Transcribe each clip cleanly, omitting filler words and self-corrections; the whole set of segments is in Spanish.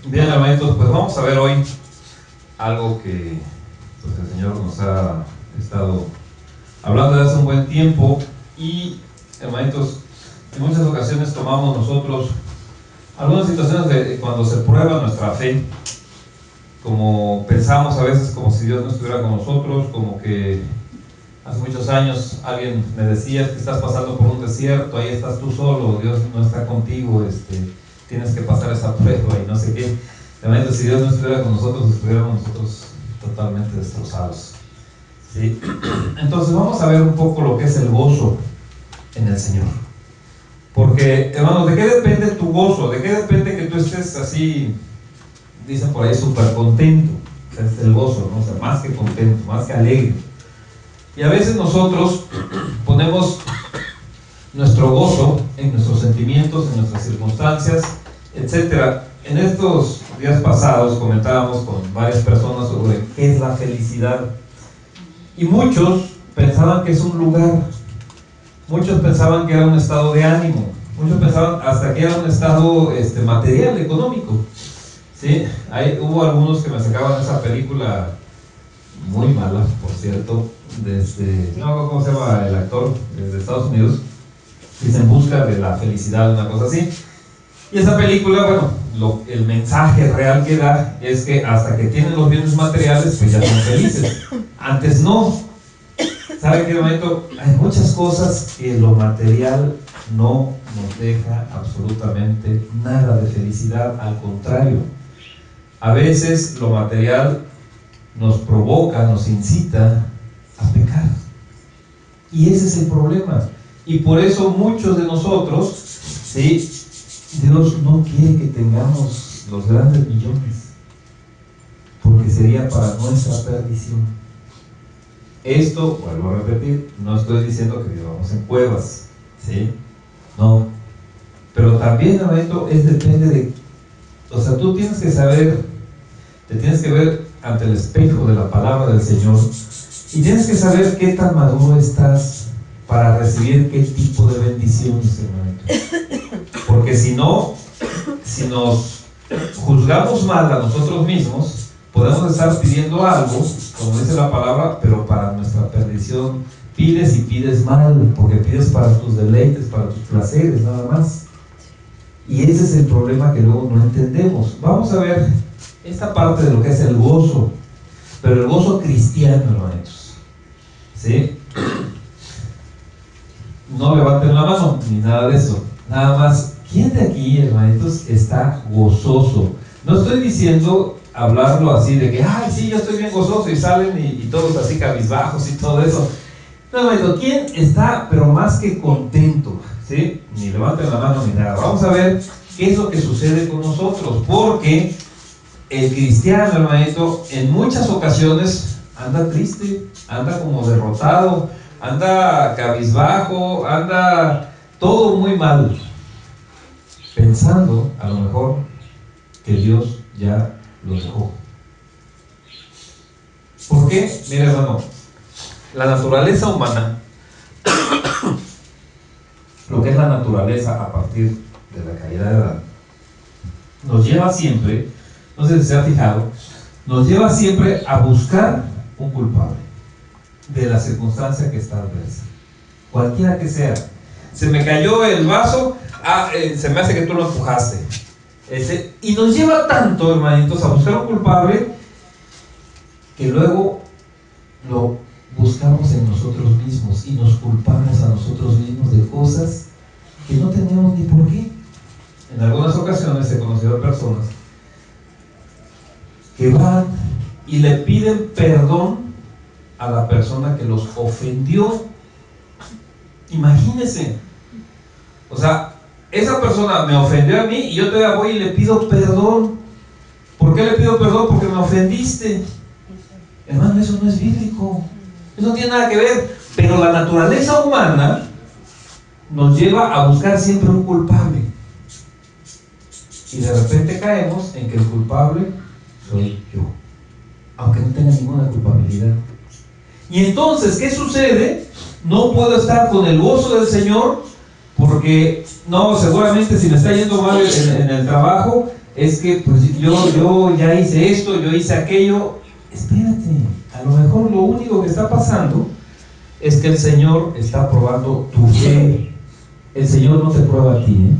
Bien, hermanitos, pues vamos a ver hoy algo que pues, el Señor nos ha estado hablando desde hace un buen tiempo. Y, hermanitos, en muchas ocasiones tomamos nosotros algunas situaciones de cuando se prueba nuestra fe, como pensamos a veces como si Dios no estuviera con nosotros, como que hace muchos años alguien me decía que estás pasando por un desierto, ahí estás tú solo, Dios no está contigo, tienes que pasar esa prueba y no sé qué. Realmente, si Dios no estuviera con nosotros, estuviéramos nosotros totalmente destrozados, ¿sí? Entonces vamos a ver un poco lo que es el gozo en el Señor. Porque, hermanos, ¿de qué depende tu gozo? ¿De qué depende que tú estés así, dicen por ahí, súper contento? O sea, es el gozo, ¿no? O sea, más que contento, más que alegre. Y a veces nosotros ponemos nuestro gozo en nuestros sentimientos, en nuestras circunstancias, etc. En estos días pasados comentábamos con varias personas sobre qué es la felicidad. Y muchos pensaban que es un lugar, muchos pensaban que era un estado de ánimo, muchos pensaban hasta que era un estado material, económico, ¿sí? Hubo algunos que me sacaban esa película muy mala, por cierto, no me acuerdo cómo se llama el actor, de Estados Unidos, que se en busca de la felicidad, una cosa así. Y esa película, bueno, el mensaje real que da es que hasta que tienen los bienes materiales, pues ya son felices. Antes no. ¿Sabe qué momento? Hay muchas cosas que lo material no nos deja absolutamente nada de felicidad, al contrario. A veces lo material nos provoca, nos incita a pecar. Y ese es el problema. Y por eso muchos de nosotros, ¿sí? Dios no quiere que tengamos los grandes millones, porque sería para nuestra perdición. Esto, vuelvo a repetir, no estoy diciendo que vivamos en cuevas, ¿sí? No. Pero también, hermanito, depende de... O sea, tú tienes que saber, te tienes que ver ante el espejo de la palabra del Señor y tienes que saber qué tan maduro estás para recibir qué tipo de bendiciones, hermanito. Porque si no, si nos juzgamos mal a nosotros mismos, podemos estar pidiendo algo, como dice la palabra, pero para nuestra perdición. Pides y pides mal, porque pides para tus deleites, para tus placeres, nada más. Y ese es el problema que luego no entendemos. Vamos a ver esta parte de lo que es el gozo, pero el gozo cristiano, hermanos, ¿sí? No levanten la mano, ni nada de eso. Nada más, ¿quién de aquí, hermanitos, está gozoso? No estoy diciendo hablarlo así de que, ay, sí, yo estoy bien gozoso, y salen y todos así cabizbajos y todo eso. No, hermanito, ¿quién está, pero más que contento? ¿Sí? Ni levanten la mano ni nada. Vamos a ver qué es lo que sucede con nosotros, porque el cristiano, hermanito, en muchas ocasiones anda triste, anda como derrotado, anda cabizbajo, anda todo muy mal, pensando a lo mejor que Dios ya lo dejó. ¿Por qué? Mira, hermano, la naturaleza humana, lo que es la naturaleza a partir de la caída de Adán, nos lleva siempre, no sé si se ha fijado, nos lleva siempre a buscar un culpable de la circunstancia que está adversa, cualquiera que sea. Se me cayó el vaso, se me hace que tú lo empujaste. Y nos lleva tanto, hermanitos, a buscar un culpable, que luego lo buscamos en nosotros mismos y nos culpamos a nosotros mismos de cosas que no tenemos ni por qué. En algunas ocasiones he conocido a personas que van y le piden perdón a la persona que los ofendió. Imagínense, o sea, esa persona me ofendió a mí y yo todavía voy y le pido perdón. ¿Por qué le pido perdón? Porque me ofendiste. Hermano, eso no es bíblico, eso no tiene nada que ver. Pero la naturaleza humana nos lleva a buscar siempre un culpable, y de repente caemos en que el culpable soy yo, aunque no tenga ninguna culpabilidad. Y entonces, ¿qué sucede? No puedo estar con el gozo del Señor, porque no, seguramente si me está yendo mal en el trabajo, es que pues yo ya hice esto, yo hice aquello. Espérate, a lo mejor lo único que está pasando es que el Señor está probando tu fe. El Señor no te prueba a ti, ¿eh?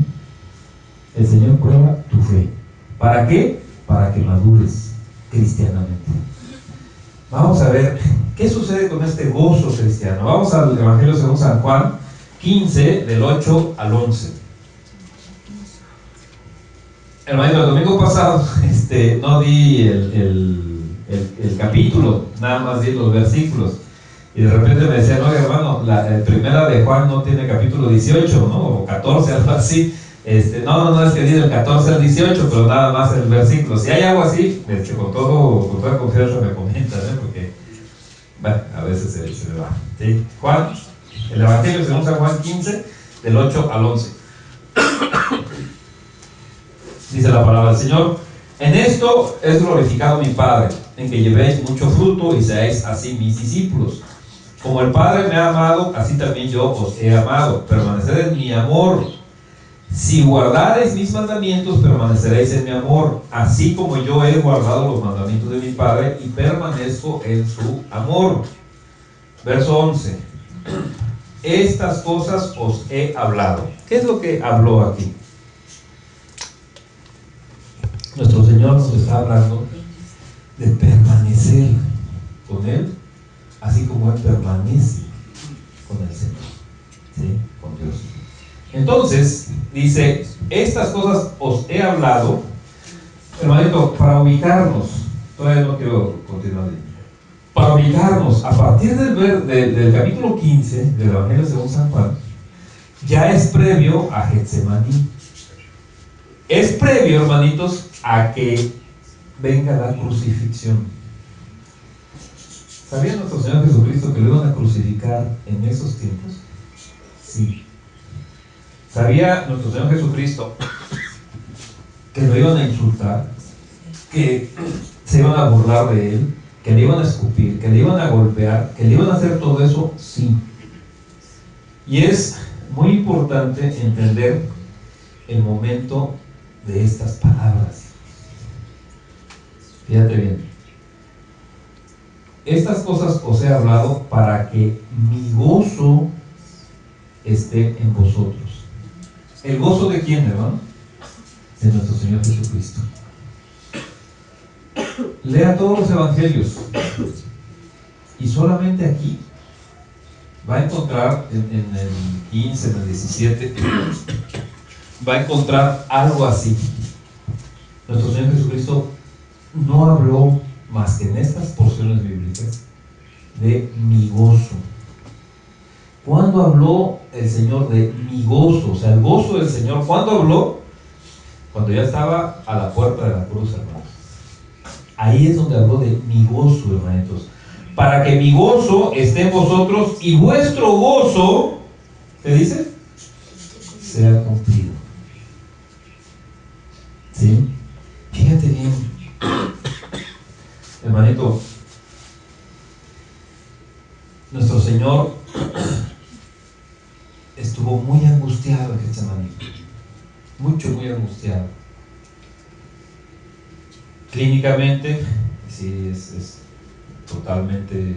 El Señor prueba tu fe. ¿Para qué? Para que madures cristianamente. Vamos a ver qué sucede con este gozo cristiano. Vamos al Evangelio según San Juan 15, del 8 al 11. Hermanito, el domingo pasado no di el capítulo, nada más di los versículos. Y de repente me decían, no, hermano, la primera de Juan no tiene capítulo 18, ¿no? O 14, algo así. No, es que di del 14 al 18, pero nada más el versículo. Si hay algo así, con toda confianza me comentan, ¿eh? Porque, bueno, a veces se me va. ¿Sí? Juan, el Evangelio según San Juan 15, del 8 al 11. Dice la palabra del Señor: en esto es glorificado mi Padre, en que llevéis mucho fruto y seáis así mis discípulos. Como el Padre me ha amado, así también yo os he amado. Permaneced en mi amor. Si guardareis mis mandamientos, permaneceréis en mi amor, así como yo he guardado los mandamientos de mi Padre y permanezco en su amor. Verso 11. Estas cosas os he hablado. ¿Qué es lo que habló aquí? Nuestro Señor nos está hablando de permanecer con Él, así como Él permanece con el Señor, ¿sí? Con Dios. Entonces, dice, estas cosas os he hablado, hermanito, para ubicarnos. Todavía no quiero continuar. Para ubicarnos, a partir del capítulo 15 del Evangelio según San Juan, ya es previo a Getsemaní. Es previo, hermanitos, a que venga la crucifixión. ¿Sabía nuestro Señor Jesucristo que lo iban a crucificar en esos tiempos? Sí. ¿Sabía nuestro Señor Jesucristo que lo iban a insultar, que se iban a burlar de Él, que le iban a escupir, que le iban a golpear, que le iban a hacer todo eso? Sí. Y es muy importante entender el momento de estas palabras. Fíjate bien. Estas cosas os he hablado para que mi gozo esté en vosotros. ¿El gozo de quién, hermano? De nuestro Señor Jesucristo. Lea todos los evangelios y solamente aquí va a encontrar en el 15, en el 17, va a encontrar algo así. Nuestro Señor Jesucristo no habló más que en estas porciones bíblicas de mi gozo. ¿Cuándo habló el Señor de mi gozo? O sea, el gozo del Señor, ¿cuándo habló? Cuando ya estaba a la puerta de la cruz, hermanos. Ahí es donde habló de mi gozo, hermanitos. Para que mi gozo esté en vosotros y vuestro gozo, ¿qué dice? Sea cumplido. ¿Sí? Fíjate bien, hermanito, nuestro Señor estuvo muy angustiado en Getsemaní, muy angustiado. Clínicamente, sí, es totalmente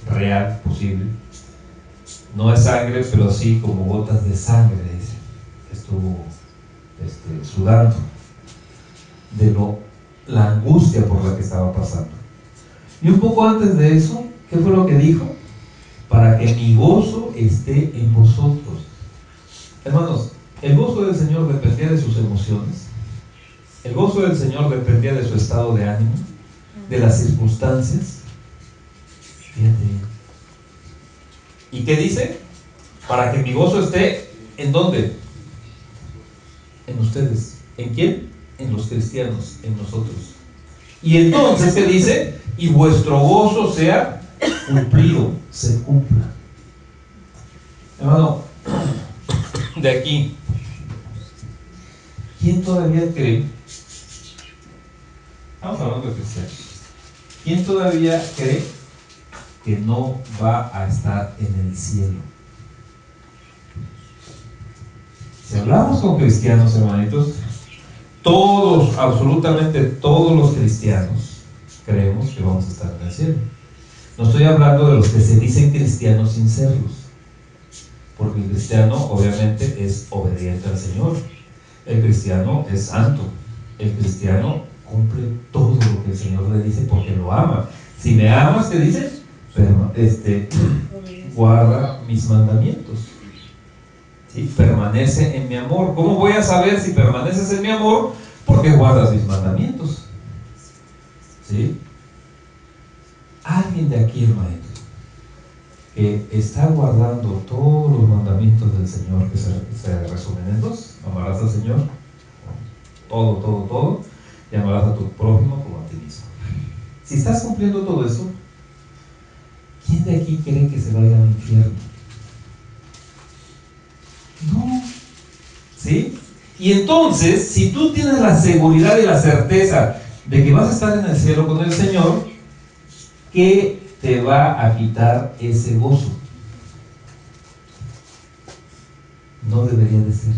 real, posible. No es sangre, pero sí como gotas de sangre, dice. Estuvo sudando de la angustia por la que estaba pasando. Y un poco antes de eso, ¿qué fue lo que dijo? Para que mi gozo esté en vosotros. Hermanos, el gozo del Señor dependía de sus emociones. El gozo del Señor dependía de su estado de ánimo, de las circunstancias. Fíjate. ¿Y qué dice? Para que mi gozo esté, ¿en dónde? En ustedes. ¿En quién? En los cristianos, en nosotros. Y entonces, ¿qué dice? Y vuestro gozo sea cumplido, se cumpla. Hermano, de aquí, ¿quién todavía cree? Estamos hablando de cristianos. ¿Quién todavía cree que no va a estar en el cielo? Si hablamos con cristianos, hermanitos, todos, absolutamente todos los cristianos creemos que vamos a estar en el cielo. No estoy hablando de los que se dicen cristianos sin serlos, porque el cristiano obviamente es obediente al Señor, el cristiano es santo, el cristiano cumple todo lo que el Señor le dice porque lo ama. Si me amas, ¿qué dice? Guarda mis mandamientos. ¿Sí? Permanece en mi amor. ¿Cómo voy a saber si permaneces en mi amor? Porque guardas mis mandamientos. ¿Sí? Alguien de aquí, hermanito, que está guardando todos los mandamientos del Señor, que se resumen en dos: amarás al Señor, todo, y amarás a tu prójimo como a ti mismo. Si estás cumpliendo todo eso, ¿quién de aquí cree que se vaya al infierno? No. ¿Sí? Y entonces, si tú tienes la seguridad y la certeza de que vas a estar en el cielo con el Señor, ¿qué te va a quitar ese gozo? No debería de ser.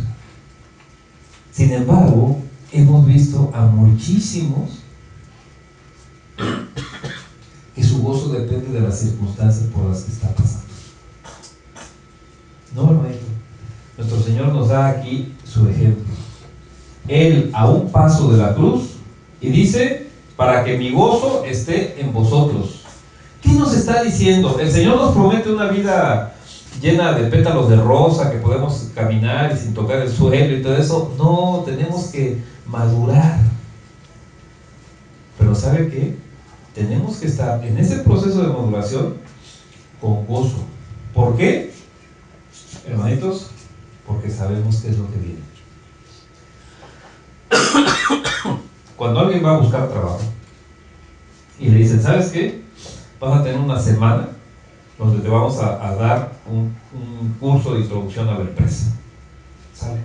Sin embargo, hemos visto a muchísimos que su gozo depende de las circunstancias por las que está pasando. No, hermanito. Nuestro Señor nos da aquí su ejemplo. Él a un paso de la cruz y dice: para que mi gozo esté en vosotros. ¿Qué nos está diciendo? El Señor nos promete una vida llena de pétalos de rosa, que podemos caminar y sin tocar el suelo y todo eso. No, tenemos que madurar. Pero ¿sabe qué? Tenemos que estar en ese proceso de maduración con gozo. ¿Por qué? Hermanitos, porque sabemos qué es lo que viene. Cuando alguien va a buscar trabajo y le dicen: ¿sabes qué? Vas a tener una semana donde te vamos a dar un curso de introducción a la empresa. ¿Sale?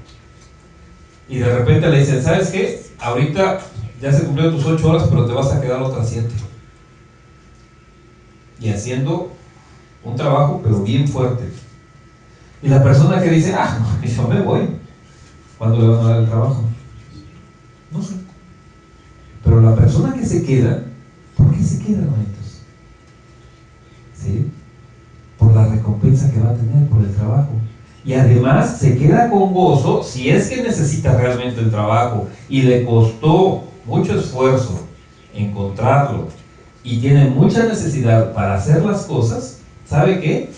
Y de repente le dicen: ¿sabes qué? Ahorita ya se cumplieron tus 8 horas, pero te vas a quedar otras 7. Y haciendo un trabajo, pero bien fuerte. Y la persona que dice: no, yo me voy, ¿cuándo le van a dar el trabajo? No sé. Pero la persona que se queda, ¿por qué se queda, hermanitos? ¿Sí? Por la recompensa que va a tener por el trabajo. Y además se queda con gozo si es que necesita realmente el trabajo y le costó mucho esfuerzo encontrarlo y tiene mucha necesidad para hacer las cosas. ¿Sabe qué?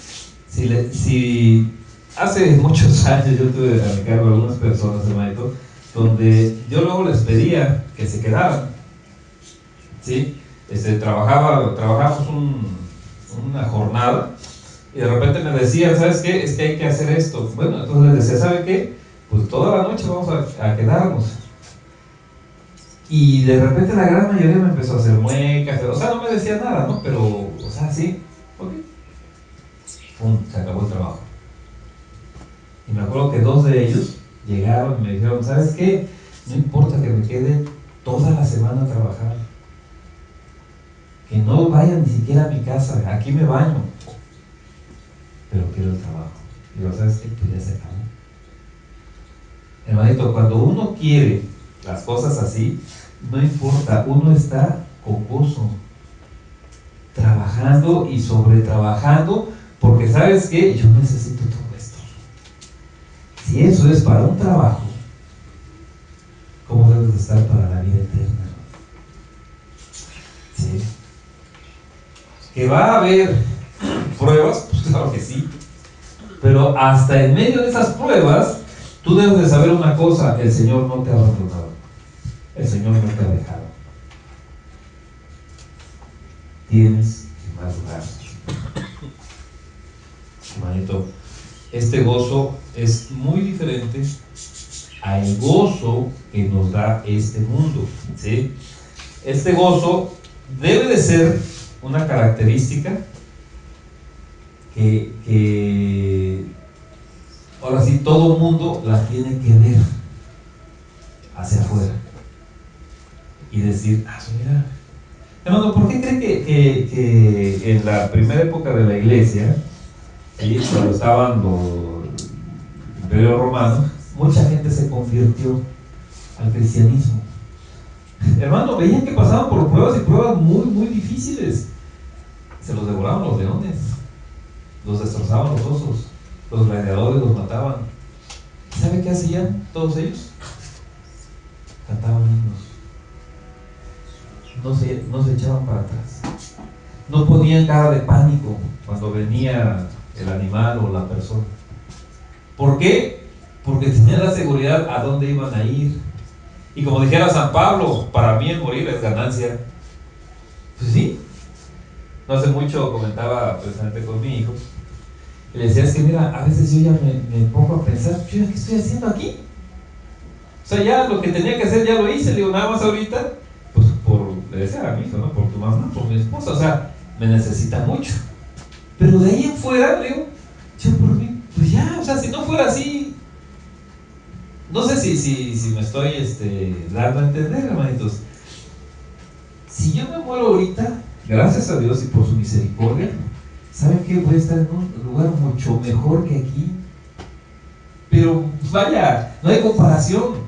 Si hace muchos años yo tuve a mi cargo algunas personas, hermanito, donde yo luego les pedía que se quedaran, ¿sí? Trabajamos una jornada y de repente me decían: ¿sabes qué? Es que hay que hacer esto. Bueno, entonces les decía: ¿sabe qué? Pues toda la noche vamos a quedarnos. Y de repente la gran mayoría me empezó a hacer muecas, o sea, no me decía nada, ¿no? Pero, o sea, sí, ok. Pum, se acabó el trabajo. Y me acuerdo que 2 de ellos llegaron y me dijeron: ¿sabes qué? No importa que me quede toda la semana a trabajar, que no vaya ni siquiera a mi casa, aquí me baño, pero quiero el trabajo. Y digo: ¿sabes qué? Pues ya se acabó. Hermanito, cuando uno quiere las cosas así, no importa, uno está con gozo, trabajando y sobretrabajando, porque ¿sabes qué? Yo necesito todo esto. Si eso es para un trabajo, ¿cómo debes de estar para la vida eterna? ¿Sí? ¿Que va a haber pruebas? Pues claro que sí. Pero hasta en medio de esas pruebas, tú debes de saber una cosa: el Señor no te ha abandonado. El Señor no te ha dejado. Tienes que madurar. Hermanito, este gozo es muy diferente al gozo que nos da este mundo, ¿sí? Este gozo debe de ser una característica que ahora sí todo mundo la tiene que ver hacia afuera y decir: mira, hermano, ¿por qué cree que en la primera época de la iglesia, ¿sí? Cuando estaban los imperios romanos, mucha gente se convirtió? al cristianismo. Hermano, veían que pasaban por pruebas y pruebas muy, muy difíciles. Se los devoraban los leones, los destrozaban los osos, los gladiadores los mataban. ¿Sabe qué hacían todos ellos? Cantaban himnos. No se echaban para atrás. No ponían cara de pánico cuando venía el animal o la persona. ¿Por qué? Porque tenían la seguridad a dónde iban a ir. Y como dijera San Pablo, para mí el morir es ganancia. Pues sí. No hace mucho comentaba precisamente con mi hijo y le decía, es que mira, a veces yo ya me pongo a pensar, ¿qué estoy haciendo aquí? O sea, ya lo que tenía que hacer ya lo hice. Le digo, nada más ahorita, pues le decía a mi hijo, ¿no? Por tu mamá, por mi esposa, o sea, me necesita mucho. Pero de ahí en fuera, le digo, yo por mí, pues ya, o sea, si no fuera así, no sé si me estoy dando a entender, hermanitos. Si yo me muero ahorita, gracias a Dios y por su misericordia, ¿saben qué? Voy a estar en un lugar mucho mejor que aquí. Pero vaya, no hay comparación.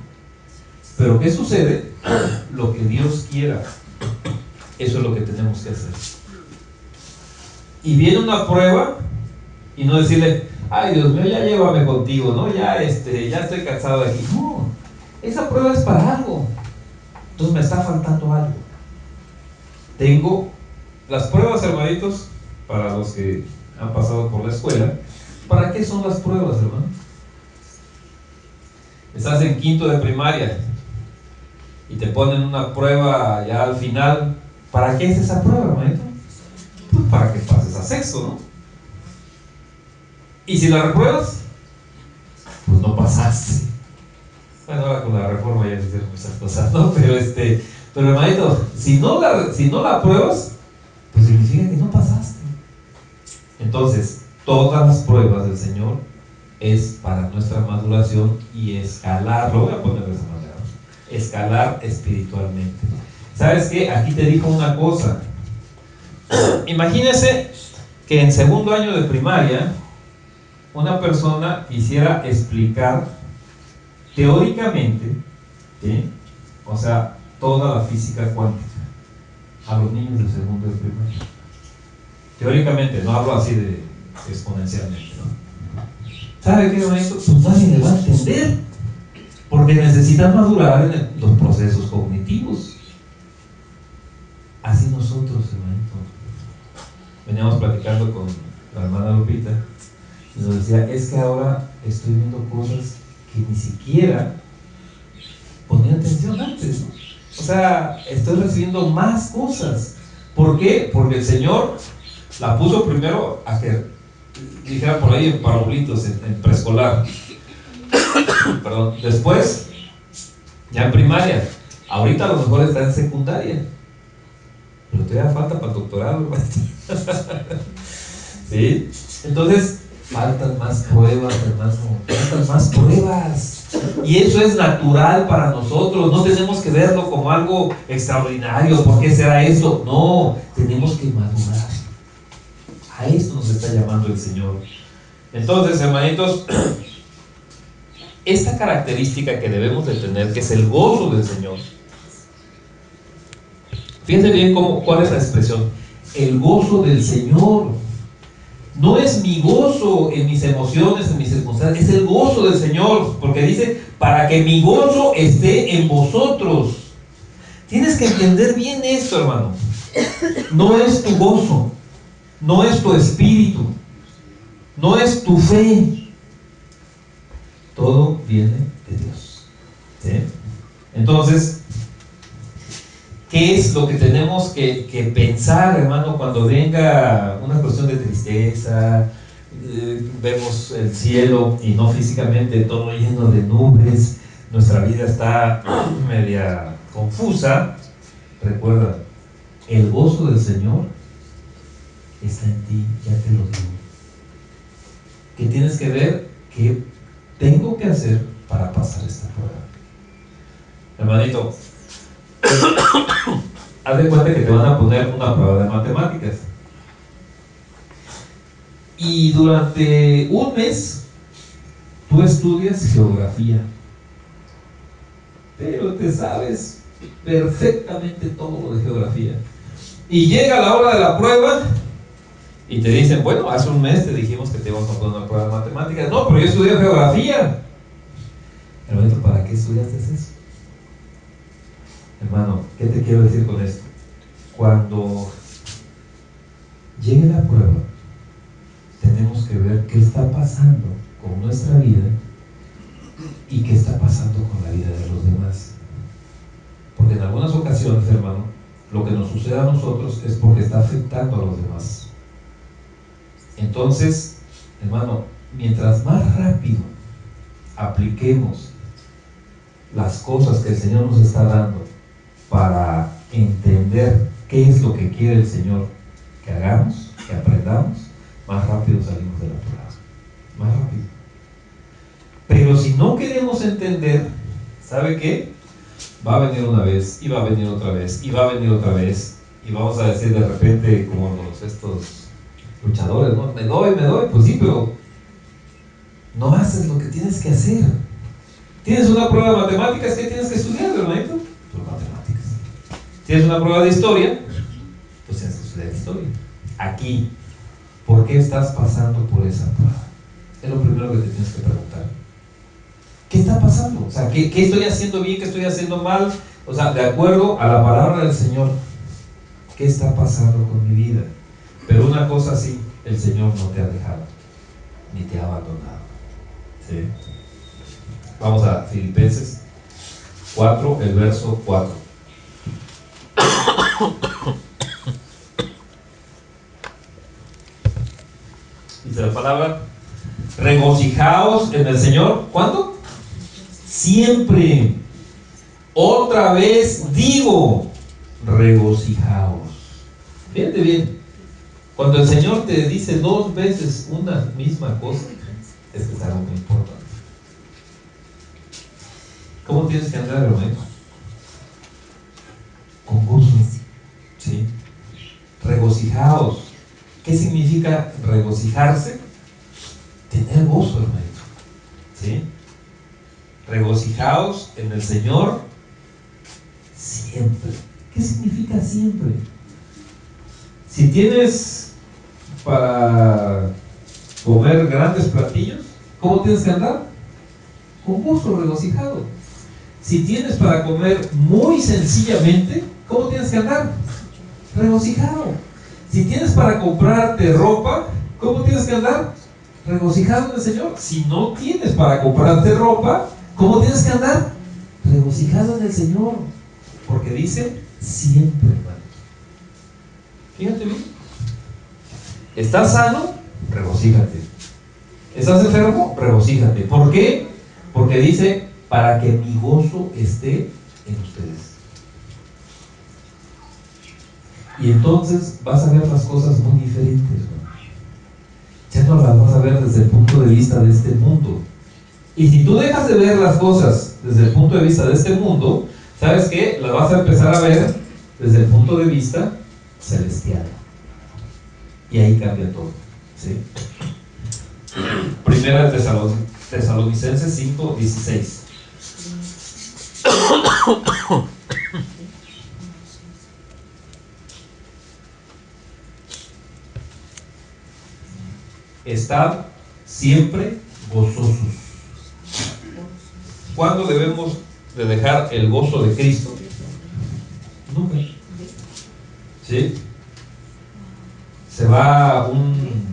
Pero ¿qué sucede? Lo que Dios quiera. Eso es lo que tenemos que hacer. Y viene una prueba y no decirle, ay Dios mío, ya llévame contigo, ¿no? Ya estoy cansado de aquí. No, esa prueba es para algo. Entonces me está faltando algo. Tengo las pruebas, hermanitos, para los que han pasado por la escuela. ¿Para qué son las pruebas, hermano? Estás en quinto de primaria y te ponen una prueba ya al final. ¿Para qué es esa prueba, hermanito? Pues para que pases a sexto, ¿no? Y si la repruebas, pues no pasaste. Bueno, ahora con la reforma ya se hicieron muchas cosas, ¿no? Pero hermanito, si no la pruebas, pues significa que no pasaste. Entonces, todas las pruebas del Señor es para nuestra maduración y escalar, lo voy a poner de esa manera, ¿no? Escalar espiritualmente. ¿Sabes qué? Aquí te dijo una cosa. Imagínese que en segundo año de primaria una persona quisiera explicar teóricamente, ¿sí? O sea, toda la física cuántica a los niños de segundo de primaria. Teóricamente, no hablo así de exponencialmente, ¿no? ¿Sabe qué, hermanito? Pues nadie le va a entender, porque necesitan madurar en los procesos cognitivos. Así nosotros, hermanito, veníamos platicando con la hermana Lupita y nos decía, es que ahora estoy viendo cosas que ni siquiera ponía atención antes, ¿no? O sea, estoy recibiendo más cosas. ¿Por qué? Porque el Señor la puso primero a que dijera por ahí en parvulitos, en preescolar. Perdón. Después, ya en primaria. Ahorita a lo mejor está en secundaria. Pero todavía falta para el doctorado, hermano. ¿Sí? Entonces, faltan más pruebas, hermano. Faltan más pruebas. Y eso es natural para nosotros. No tenemos que verlo como algo extraordinario. ¿Por qué será eso? No, tenemos que madurar. A esto nos está llamando el Señor. Entonces, hermanitos, esta característica que debemos de tener, que es el gozo del Señor. Fíjense bien cuál es la expresión. El gozo del Señor. No es mi gozo en mis emociones, en mis circunstancias, es el gozo del Señor, porque dice, para que mi gozo esté en vosotros. Tienes que entender bien esto, hermano. No es tu gozo, no es tu espíritu, no es tu fe. Todo viene de Dios. ¿Sí? Entonces, ¿qué es lo que tenemos que pensar, hermano, cuando venga una cuestión de tristeza? Vemos el cielo y no físicamente todo lleno de nubes, nuestra vida está media confusa. Recuerda, el gozo del Señor está en ti, ya te lo digo. ¿Qué tienes que ver? ¿Qué tengo que hacer para pasar esta prueba? Hermanito, haz de cuenta que te van a poner una prueba de matemáticas y durante un mes tú estudias geografía pero te sabes perfectamente todo lo de geografía. Y llega la hora de la prueba y te dicen, bueno, hace un mes te dijimos que te íbamos a poner una prueba de matemáticas. No, pero yo estudié geografía. Hermanito, ¿para qué estudiaste eso? Hermano, ¿qué te quiero decir con esto? Cuando llegue la prueba, tenemos que ver qué está pasando con nuestra vida y qué está pasando con la vida de los demás. Porque en algunas ocasiones, hermano, lo que nos sucede a nosotros es porque está afectando a los demás. Entonces, hermano, mientras más rápido apliquemos las cosas que el Señor nos está dando para entender qué es lo que quiere el Señor que hagamos, que aprendamos, más rápido salimos de la prueba. Más rápido. Pero si no queremos entender, ¿sabe qué? Va a venir una vez, y va a venir otra vez, y va a venir otra vez, y vamos a decir de repente, como estos luchadores, ¿no? Me doy, pues sí, pero no haces lo que tienes que hacer. Tienes una prueba de matemáticas, ¿qué tienes que estudiar, hermanito? Pues matemáticas. Tienes una prueba de historia, pues tienes que estudiar historia. Aquí, ¿por qué estás pasando por esa prueba? Es lo primero que te tienes que preguntar. ¿Qué está pasando? O sea, ¿qué estoy haciendo bien? ¿Qué estoy haciendo mal? O sea, de acuerdo a la palabra del Señor, ¿qué está pasando con mi vida? Pero una cosa sí, el Señor no te ha dejado, ni te ha abandonado. ¿Sí? Vamos a Filipenses 4, el verso 4. Dice la palabra: regocijaos en el Señor. ¿Cuándo? Siempre. Otra vez digo, regocijaos. Fíjate bien, cuando el Señor te dice 2 veces una misma cosa, es que es algo muy importante. ¿Cómo tienes que andar, hermano? Con gozo. ¿Sí? Regocijaos. ¿Qué significa regocijarse? Tener gozo, hermano. ¿Sí? Regocijaos en el Señor siempre. ¿Qué significa siempre? Si tienes para comer grandes platillos, ¿cómo tienes que andar? Con gozo, regocijado. Si tienes para comer muy sencillamente, ¿cómo tienes que andar? Regocijado. Si tienes para comprarte ropa, ¿cómo tienes que andar? Regocijado en el Señor. Si no tienes para comprarte ropa, ¿cómo tienes que andar? Regocijado en el Señor. Porque dice siempre, hermano. Fíjate bien. ¿Estás sano? Regocíjate. ¿Estás enfermo? Regocíjate. ¿Por qué? Porque dice, para que mi gozo esté en ustedes. Y entonces vas a ver las cosas muy diferentes, ¿no? Ya no las vas a ver desde el punto de vista de este mundo. Y si tú dejas de ver las cosas desde el punto de vista de este mundo, ¿sabes qué? Las vas a empezar a ver desde el punto de vista celestial. Y ahí cambia todo, ¿sí? Primera de Tesalonicenses 5:16. Estad siempre gozosos. ¿Cuándo debemos de dejar el gozo de Cristo? Nunca. ¿Sí? Se va un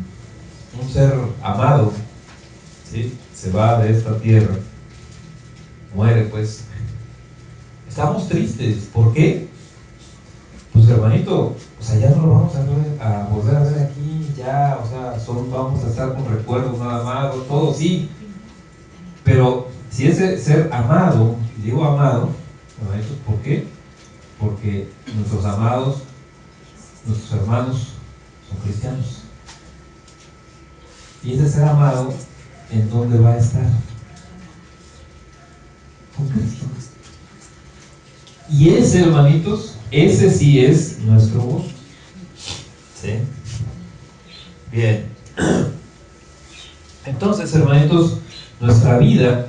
ser amado, ¿sí? Se va de esta tierra, muere, pues. Estamos tristes. ¿Por qué? Pues, hermanito, o sea, ya no lo vamos a volver a ver aquí, ya, o sea, solo vamos a estar con recuerdos nada más, todo sí. Pero si ese ser amado, digo amado, hermanitos, ¿por qué? Porque nuestros amados, nuestros hermanos son cristianos. Y ese ser amado, ¿en dónde va a estar? Con Cristo. Y ese, hermanitos, ese sí es nuestro gozo. ¿Sí? Bien. Entonces, hermanitos, Nuestra vida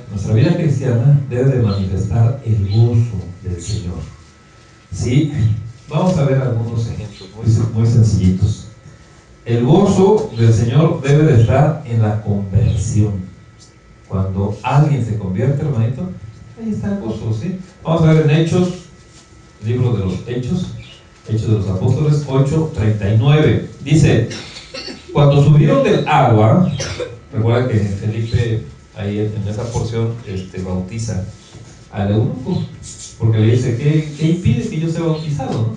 cristiana debe de manifestar el gozo del Señor. ¿Sí? Vamos a ver algunos ejemplos muy sencillitos. El gozo del Señor debe de estar en la conversión. Cuando alguien se convierte, hermanito, ahí está el gozo, ¿sí? Vamos a ver en Hechos, libro de los Hechos de los Apóstoles 8:39. Dice: cuando subieron del agua, recuerda que Felipe ahí en esa porción bautiza al eunuco, porque le dice: ¿qué impide que yo sea bautizado? ¿No?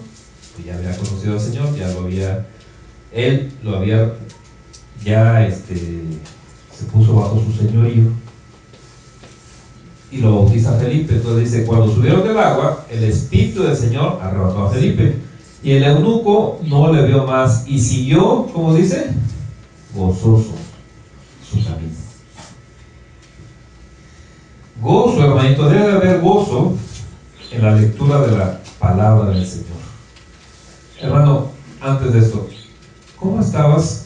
Pues ya había conocido al Señor, él lo había se puso bajo su señorío y lo bautiza a Felipe. Entonces dice: cuando subieron del agua, el Espíritu del Señor arrebató a Felipe, y el eunuco no le vio más y siguió, como dice, gozoso su camino. Gozo, hermanito, debe de haber gozo en la lectura de la palabra del Señor. Hermano, antes de esto, ¿cómo estabas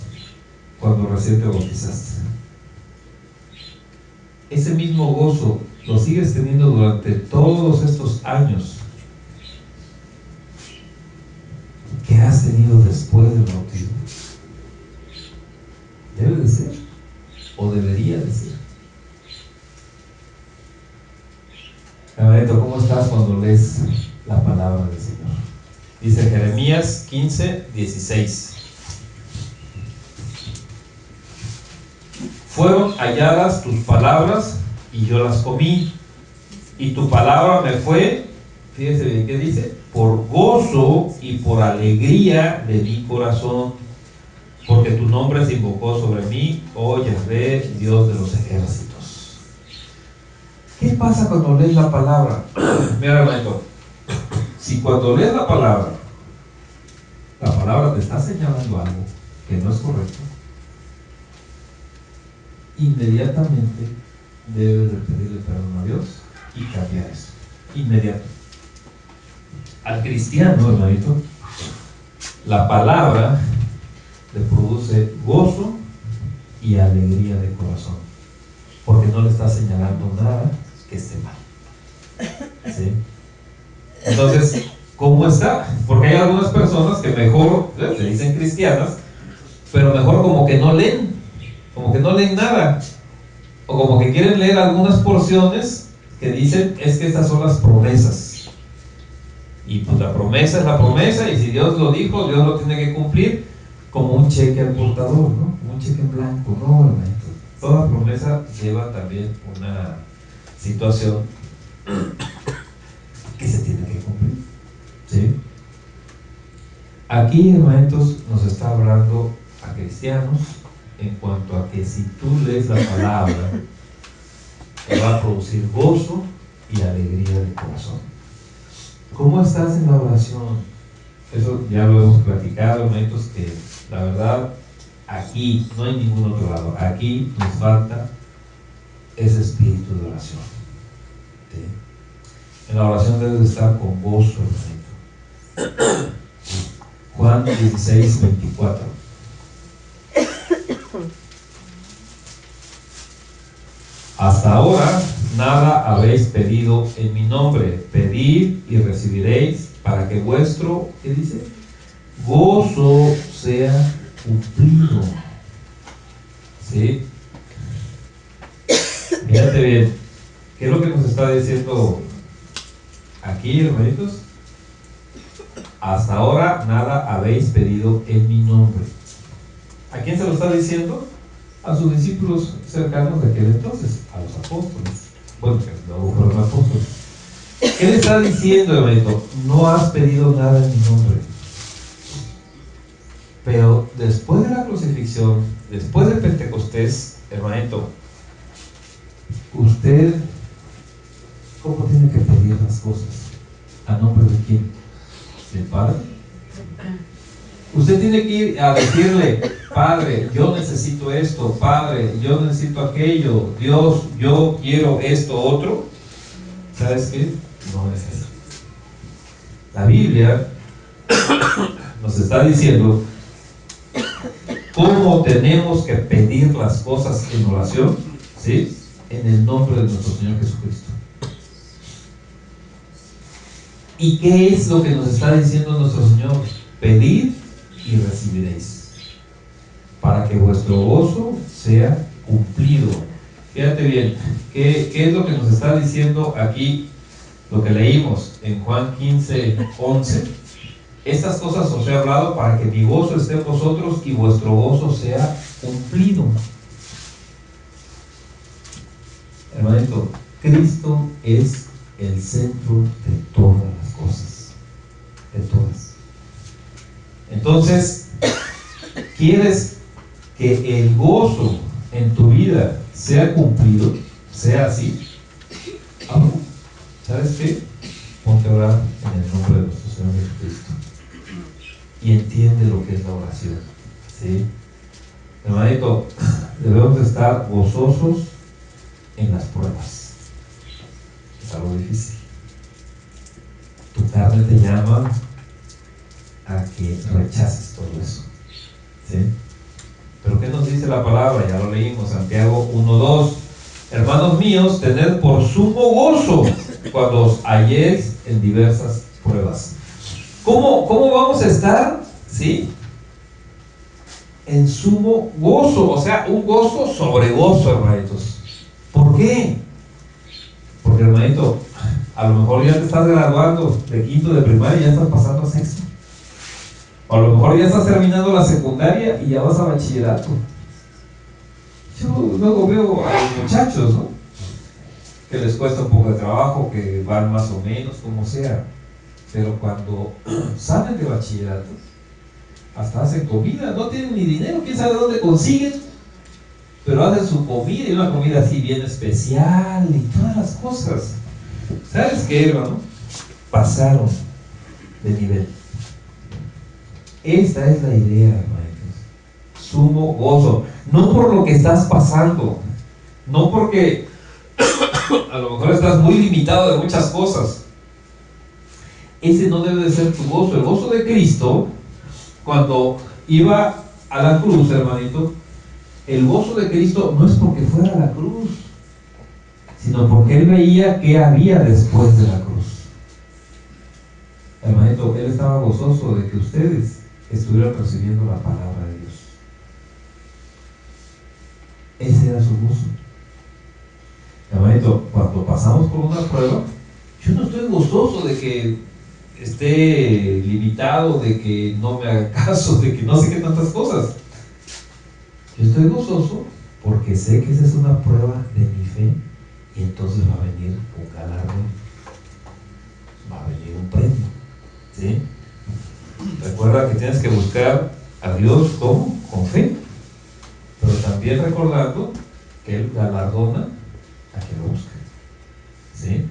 cuando recién te bautizaste? Ese mismo gozo lo sigues teniendo durante todos estos años que has tenido después del bautismo. Debe de ser, o debería de ser. Hermanito, ¿cómo estás cuando lees la palabra del Señor? Dice Jeremías 15:16. Fueron halladas tus palabras y yo las comí, y tu palabra me fue, fíjese bien qué dice, por gozo y por alegría de mi corazón, porque tu nombre se invocó sobre mí, oh Yahvé, Dios de los ejércitos. ¿Qué pasa cuando lees la palabra? Mira, hermanito, si cuando lees la palabra te está señalando algo que no es correcto, inmediatamente debes de pedirle perdón a Dios y cambiar eso. Inmediato. Al cristiano, hermanito, la palabra le produce gozo y alegría de corazón, porque no le está señalando nada que esté mal. ¿Sí? Entonces, ¿cómo está? Porque hay algunas personas que mejor se dicen cristianas, pero mejor como que no leen nada, o como que quieren leer algunas porciones que dicen: es que estas son las promesas, y pues la promesa es la promesa, y si Dios lo dijo, Dios lo tiene que cumplir, como un cheque al portador, ¿no? Como un cheque en blanco. No, hermanito, toda promesa lleva también una situación que se tiene que cumplir, ¿sí? Aquí, hermanitos, nos está hablando a cristianos en cuanto a que si tú lees la palabra, te va a producir gozo y alegría de corazón. ¿Cómo estás en la oración? Eso ya lo hemos platicado, hermanitos, que la verdad aquí no hay ningún otro lado. Aquí nos falta ese espíritu de oración. ¿Sí? En la oración debes de estar con gozo, hermanito. Juan 16:24. Hasta ahora nada habéis pedido en mi nombre. Pedid y recibiréis, para que vuestro, ¿qué dice?, gozo sea cumplido. ¿Sí? Fíjate bien, ¿qué es lo que nos está diciendo aquí, hermanitos? Hasta ahora nada habéis pedido en mi nombre. ¿A quién se lo está diciendo? A sus discípulos cercanos de aquel entonces, a los apóstoles. Bueno, que no fueron apóstoles. ¿Qué le está diciendo, hermanito? No has pedido nada en mi nombre. Pero después de la crucifixión, después de Pentecostés, hermanito, usted, ¿cómo tiene que pedir las cosas? ¿A nombre de quién? ¿Del Padre? Usted tiene que ir a decirle: Padre, yo necesito esto, Padre, yo necesito aquello, Dios, yo quiero esto, otro. ¿Sabes qué? No es eso. La Biblia nos está diciendo cómo tenemos que pedir las cosas en oración, ¿sí? en el nombre de nuestro Señor Jesucristo. ¿Y qué es lo que nos está diciendo nuestro Señor? Pedid y recibiréis, para que vuestro gozo sea cumplido. Fíjate bien, ¿qué es lo que nos está diciendo aquí? Lo que leímos en Juan 15:11. Estas cosas os he hablado para que mi gozo esté en vosotros y vuestro gozo sea cumplido. Hermanito, Cristo es el centro de todas las cosas, de todas. Entonces, ¿quieres que el gozo en tu vida sea cumplido, sea así? Ahora, ¿sabes qué? Ponte a orar en el nombre de nuestro Señor Jesucristo y entiende lo que es la oración, ¿sí? Hermanito, debemos de estar gozosos en las pruebas. Es algo difícil. Tu carne te llama a que rechaces todo eso, ¿sí? Pero ¿qué nos dice la palabra? Ya lo leímos, Santiago 1:2. Hermanos míos, tened por sumo gozo cuando os halléis en diversas pruebas. ¿Cómo vamos a estar? ¿Sí? En sumo gozo, o sea, un gozo sobre gozo, hermanitos. ¿Por qué? Porque, hermanito, a lo mejor ya te estás graduando de quinto de primaria y ya estás pasando a sexto. O a lo mejor ya estás terminando la secundaria y ya vas a bachillerato. Yo luego veo a los muchachos, ¿no? Que les cuesta un poco de trabajo, que van más o menos, como sea. Pero cuando salen de bachillerato, hasta hacen comida, no tienen ni dinero, quién sabe dónde consiguen, pero hacen su comida, y una comida así bien especial y todas las cosas. ¿Sabes qué, hermano? Pasaron de nivel. Esta es la idea, hermanos. Sumo gozo. No por lo que estás pasando, no porque a lo mejor estás muy limitado de muchas cosas. Ese no debe de ser tu gozo. El gozo de Cristo, cuando iba a la cruz, hermanito, el gozo de Cristo no es porque fuera a la cruz, sino porque Él veía qué había después de la cruz. Hermanito, Él estaba gozoso de que ustedes estuvieran recibiendo la palabra de Dios. Ese era su gozo. Hermanito, cuando pasamos por una prueba, yo no estoy gozoso de que esté limitado, de que no me haga caso, de que no sé qué tantas cosas. Yo estoy gozoso porque sé que esa es una prueba de mi fe y entonces va a venir un galardón, va a venir un premio, ¿sí? Recuerda que tienes que buscar a Dios ¿cómo? Con fe, pero también recordando que Él galardona a quien lo busque, ¿sí?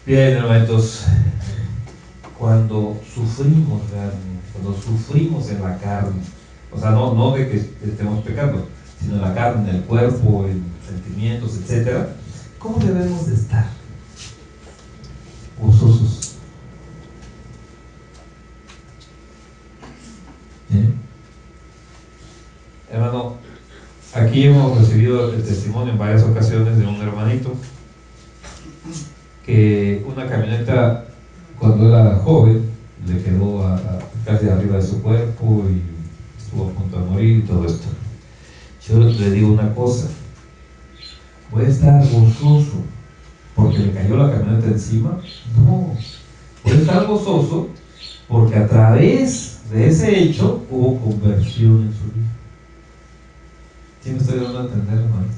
Bien, hermanos, cuando sufrimos realmente, cuando sufrimos en la carne, o sea, no de que estemos pecando, sino en la carne, en el cuerpo, en sentimientos, etc. ¿Cómo debemos de estar? Gozosos. ¿Sí? Hermano, aquí hemos recibido el testimonio en varias ocasiones de un hermanito que una camioneta, cuando era joven, le quedó casi arriba de su cuerpo y estuvo a punto de morir y todo esto. Yo le digo una cosa: voy a estar gozoso porque le cayó la camioneta encima. No, voy a estar gozoso porque a través de ese hecho hubo conversión en su vida. ¿Sí me estoy dando a entender, hermanos?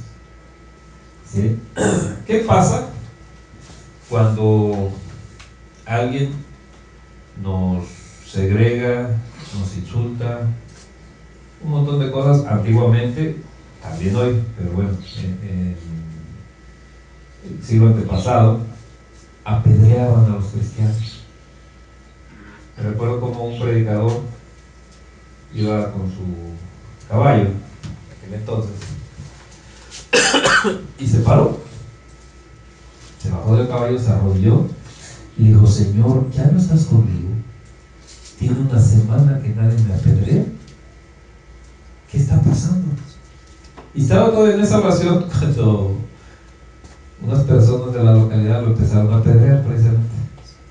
¿Sí? ¿Qué pasa cuando alguien nos segrega, nos insulta, un montón de cosas? Antiguamente, también hoy, pero bueno, en el siglo antepasado, apedreaban a los cristianos. Me recuerdo como un predicador iba con su caballo, en aquel entonces, y se paró, se bajó del caballo, se arrodilló y dijo: Señor, ya no estás conmigo, tiene una semana que nadie me apedrea. ¿Qué está pasando? Y estaba todavía en esa oración cuando unas personas de la localidad lo empezaron a apedrear precisamente.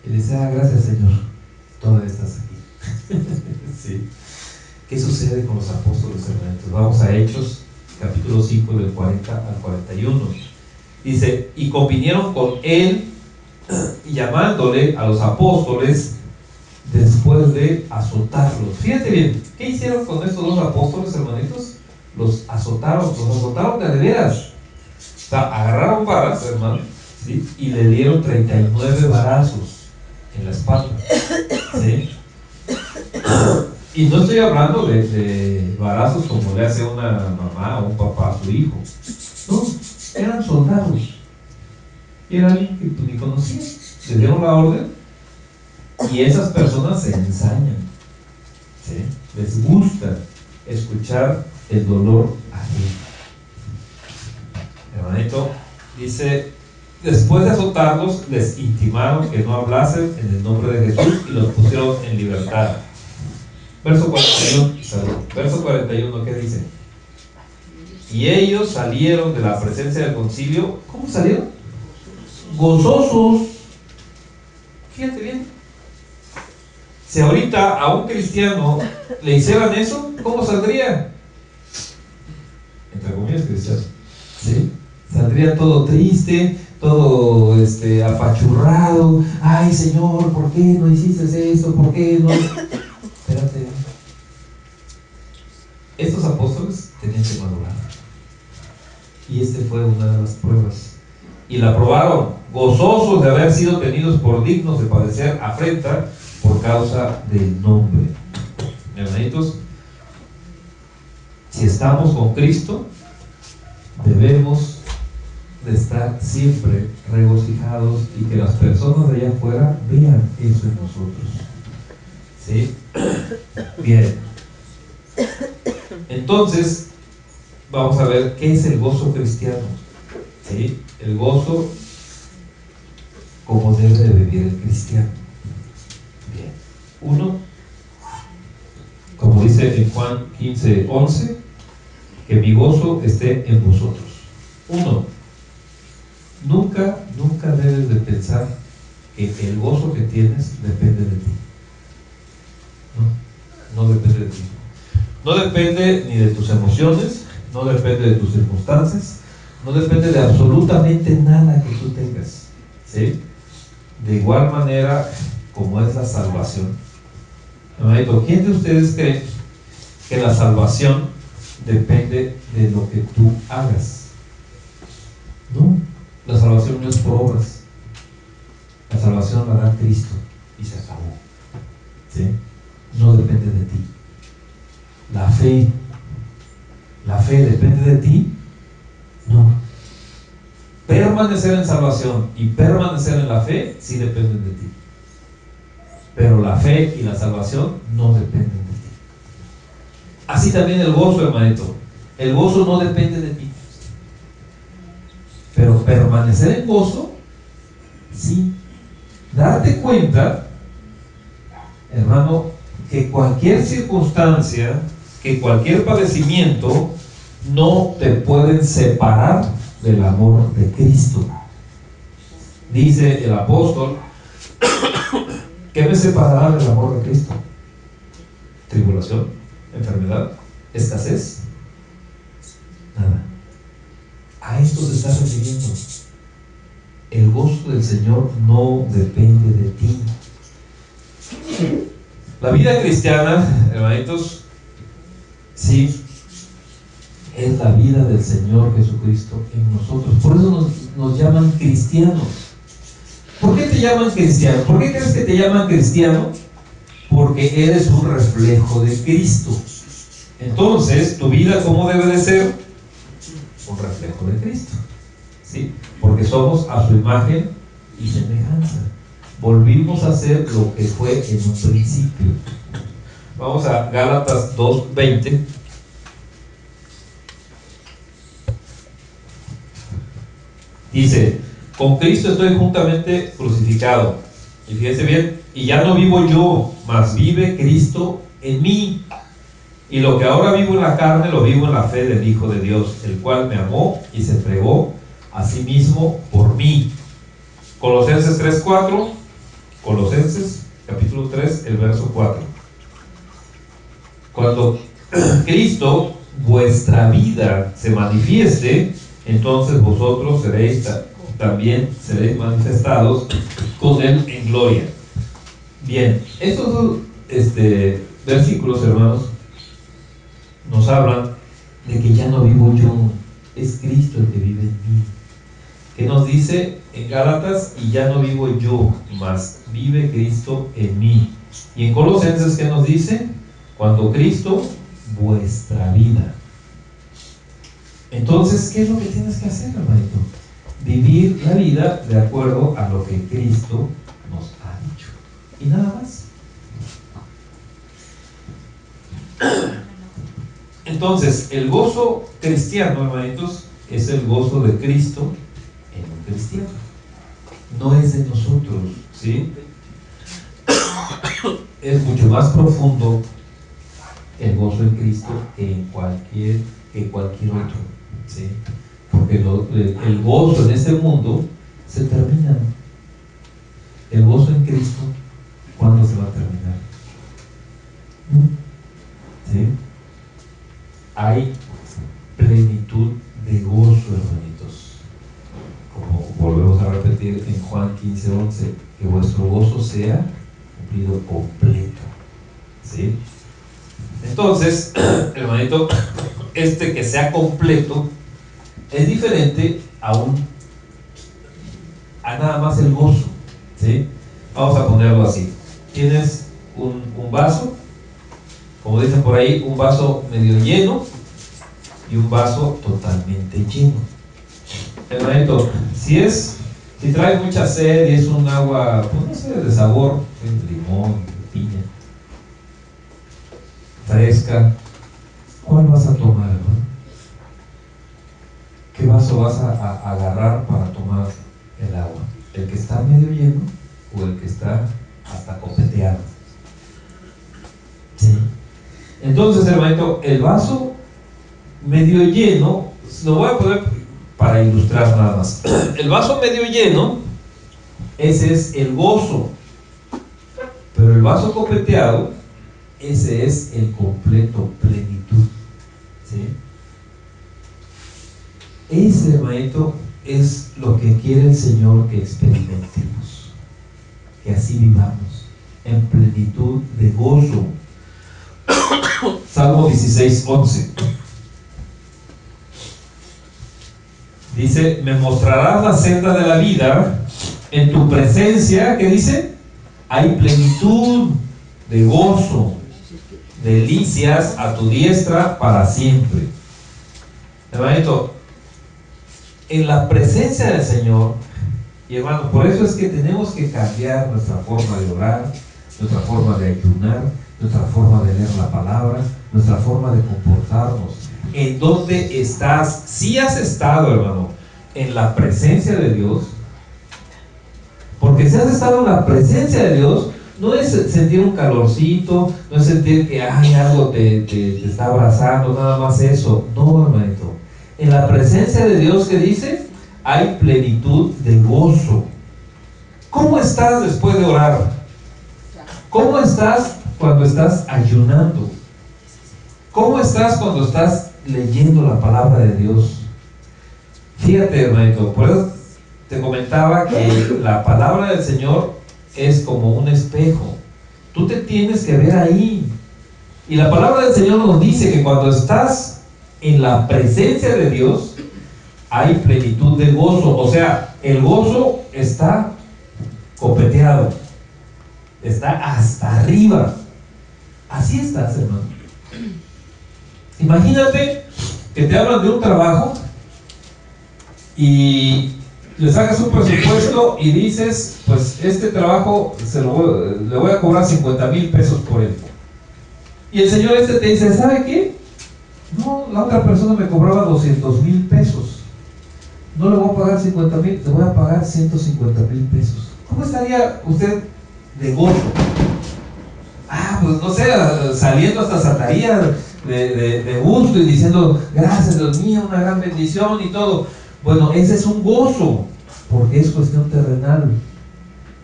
Y dice, gracias Señor, todavía estás aquí. Sí. ¿Qué sucede con los apóstoles, hermanitos? Vamos a Hechos, capítulo 5, del 40 al 41. Dice, y convinieron con él, llamándole a los apóstoles, después de azotarlos. Fíjate bien, ¿qué hicieron con estos dos apóstoles, hermanitos? Los azotaron de veras. O sea, agarraron varas, hermano, ¿sí? Y le dieron 39 varazos en la espalda, ¿sí? Y no estoy hablando de varazos como le hace una mamá o un papá a su hijo. No, eran soldados. Y era alguien que tú ni conocías. Le dieron la orden y esas personas se ensañan, ¿sí? Les gusta escuchar el dolor ajeno. Hermanito, dice, después de azotarlos, les intimaron que no hablasen en el nombre de Jesús y los pusieron en libertad. Verso 41, ¿qué dice? Y ellos salieron de la presencia del concilio. ¿Cómo salieron? Gozosos. Fíjate bien. Si ahorita a un cristiano le hicieran eso, ¿cómo saldría? Entre comillas, cristiano. ¿Sí? Saldría todo triste, todo apachurrado. Ay, Señor, ¿por qué no hiciste eso? ¿Por qué no? Espérate. Estos apóstoles tenían que madurar. Y fue una de las pruebas. Y la probaron, gozosos de haber sido tenidos por dignos de padecer afrenta por causa del nombre. Hermanitos, si estamos con Cristo, debemos de estar siempre regocijados y que las personas de allá afuera vean eso en nosotros. ¿Sí? Bien. Entonces, vamos a ver qué es el gozo cristiano. ¿Sí? El gozo como debe de vivir el cristiano. Bien. Uno, como dice en Juan 15:11, que mi gozo esté en vosotros. Uno, nunca debes de pensar que el gozo que tienes depende de ti. No depende de ti. No depende ni de tus emociones, no depende de tus circunstancias, no depende de absolutamente nada que tú tengas, ¿sí? De igual manera como es la salvación. Hermanito, ¿quién de ustedes cree que la salvación depende de lo que tú hagas? No, la salvación no es por obras. La salvación la da Cristo y se acabó, ¿sí? No depende de ti. La fe depende de ti. No. Permanecer en salvación y permanecer en la fe sí dependen de ti. Pero la fe y la salvación no dependen de ti. Así también el gozo, hermanito. El gozo no depende de ti. Pero permanecer en gozo, sí. Darte cuenta, hermano, que cualquier circunstancia, que cualquier padecimiento no te pueden separar del amor de Cristo. Dice el apóstol, ¿qué me separará del amor de Cristo? Tribulación, enfermedad, escasez, nada. A esto se está refiriendo. El gozo del Señor no depende de ti. La vida cristiana, hermanitos, sí, es la vida del Señor Jesucristo en nosotros. Por eso nos llaman cristianos. ¿Por qué te llaman cristiano? ¿Por qué crees que te llaman cristiano? Porque eres un reflejo de Cristo. Entonces, tu vida, ¿cómo debe de ser? Un reflejo de Cristo, ¿sí? Porque somos a su imagen y semejanza. Volvimos a ser lo que fue en un principio. Vamos a Gálatas 2:20. Dice, con Cristo estoy juntamente crucificado. Y fíjense bien, y ya no vivo yo, mas vive Cristo en mí. Y lo que ahora vivo en la carne, lo vivo en la fe del Hijo de Dios, el cual me amó y se entregó a sí mismo por mí. Colosenses 3:4, Colosenses capítulo 3, el verso 4. Cuando Cristo, vuestra vida, se manifieste, entonces vosotros también seréis manifestados con Él en gloria. Bien, estos dos versículos, hermanos, nos hablan de que ya no vivo yo, es Cristo el que vive en mí. ¿Qué nos dice en Gálatas? Y ya no vivo yo, mas vive Cristo en mí. Y en Colosenses, ¿qué nos dice? Cuando Cristo, vuestra vida. Entonces, ¿qué es lo que tienes que hacer, hermanito? Vivir la vida de acuerdo a lo que Cristo nos ha dicho. Y nada más. Entonces, el gozo cristiano, hermanitos, es el gozo de Cristo en un cristiano. No es de nosotros, ¿sí? Es mucho más profundo el gozo en Cristo que cualquier otro, ¿sí? Porque el gozo en este mundo se termina. El gozo en Cristo, ¿cuándo se va a terminar? ¿Sí? Hay plenitud de gozo, hermanitos. Como volvemos a repetir en Juan 15:11, que vuestro gozo sea cumplido completo, ¿sí? Entonces, hermanito, que sea completo es diferente a nada más el gozo, ¿sí? Vamos a ponerlo así. Tienes un vaso, como dicen por ahí, un vaso medio lleno y un vaso totalmente lleno. Hermanito, si trae mucha sed y es un agua, pues no sé, de sabor, de limón, de piña, fresca, ¿cuál vas a tomar, hermano? ¿Qué vaso vas a agarrar para tomar el agua? ¿El que está medio lleno o el que está hasta copeteado? ¿Sí? Entonces, hermanito, el vaso medio lleno, lo voy a poner para ilustrar nada más. El vaso medio lleno, ese es el gozo. Pero el vaso copeteado, ese es el completo, plenitud. ¿Sí? Ese, hermanito, es lo que quiere el Señor que experimentemos, que así vivamos en plenitud de gozo. Salmo 16:11 dice: me mostrarás la senda de la vida, en tu presencia, ¿qué dice? Hay plenitud de gozo, delicias a tu diestra para siempre. Hermanito, en la presencia del Señor, y hermano, por eso es que tenemos que cambiar nuestra forma de orar, nuestra forma de ayunar, nuestra forma de leer la palabra, nuestra forma de comportarnos. ¿En dónde estás? Si has estado, hermano, en la presencia de Dios, porque si has estado en la presencia de Dios, no es sentir un calorcito, no es sentir que algo te está abrazando, nada más eso. No, hermanito. En la presencia de Dios, ¿qué dice? Hay plenitud de gozo. ¿Cómo estás después de orar? ¿Cómo estás cuando estás ayunando? ¿Cómo estás cuando estás leyendo la palabra de Dios? Fíjate, hermanito, por eso te comentaba que la palabra del Señor es como un espejo. Tú te tienes que ver ahí. Y la palabra del Señor nos dice que cuando estás en la presencia de Dios, hay plenitud de gozo. O sea, el gozo está copeteado, está hasta arriba. Así estás, hermano. Imagínate que te hablan de un trabajo y le sacas un presupuesto y dices: pues este trabajo le voy a cobrar 50,000 pesos por él. Y el Señor te dice: ¿sabe qué? No, la otra persona me cobraba 200,000 pesos. No le voy a pagar 50,000, te voy a pagar 150,000 pesos. ¿Cómo estaría usted de gozo? Pues no sé, saliendo hasta saltaría, de gusto y diciendo, gracias Dios mío, una gran bendición y todo. Bueno, ese es un gozo, porque es cuestión terrenal.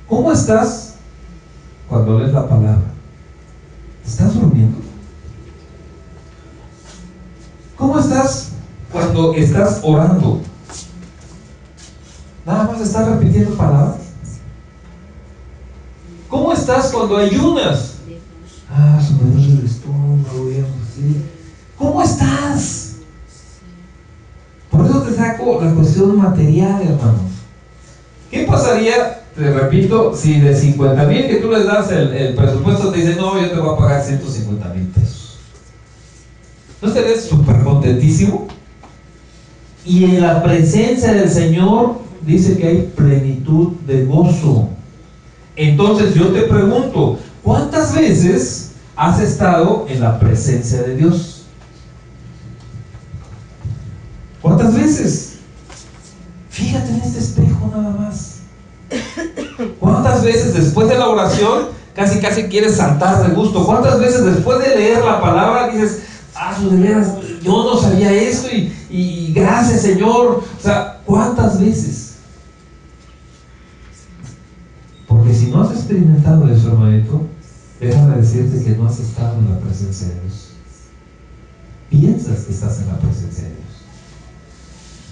¿Cómo estás cuando lees la palabra? ¿Estás durmiendo? ¿Cómo estás cuando estás orando? ¿Nada más estás repitiendo palabras? ¿Cómo estás cuando ayunas? Se me duele el estómago, ¿sí? ¿Cómo estás? Por eso te saco la cuestión material, hermanos. ¿Qué pasaría, te repito, si de 50,000 que tú les das el presupuesto te dicen, no, yo te voy a pagar 150,000 pesos? ¿No estarías súper contentísimo? Y en la presencia del Señor dice que hay plenitud de gozo. Entonces yo te pregunto, ¿cuántas veces has estado en la presencia de Dios? ¿Cuántas veces? Fíjate en este espejo nada más. ¿Cuántas veces después de la oración casi quieres saltar de gusto? ¿Cuántas veces después de leer la palabra dices, de veras, yo no sabía esto y gracias Señor? O sea, ¿cuántas veces? Porque si no has experimentado eso, hermanito, déjame decirte que no has estado en la presencia de Dios. Piensas que estás en la presencia de Dios,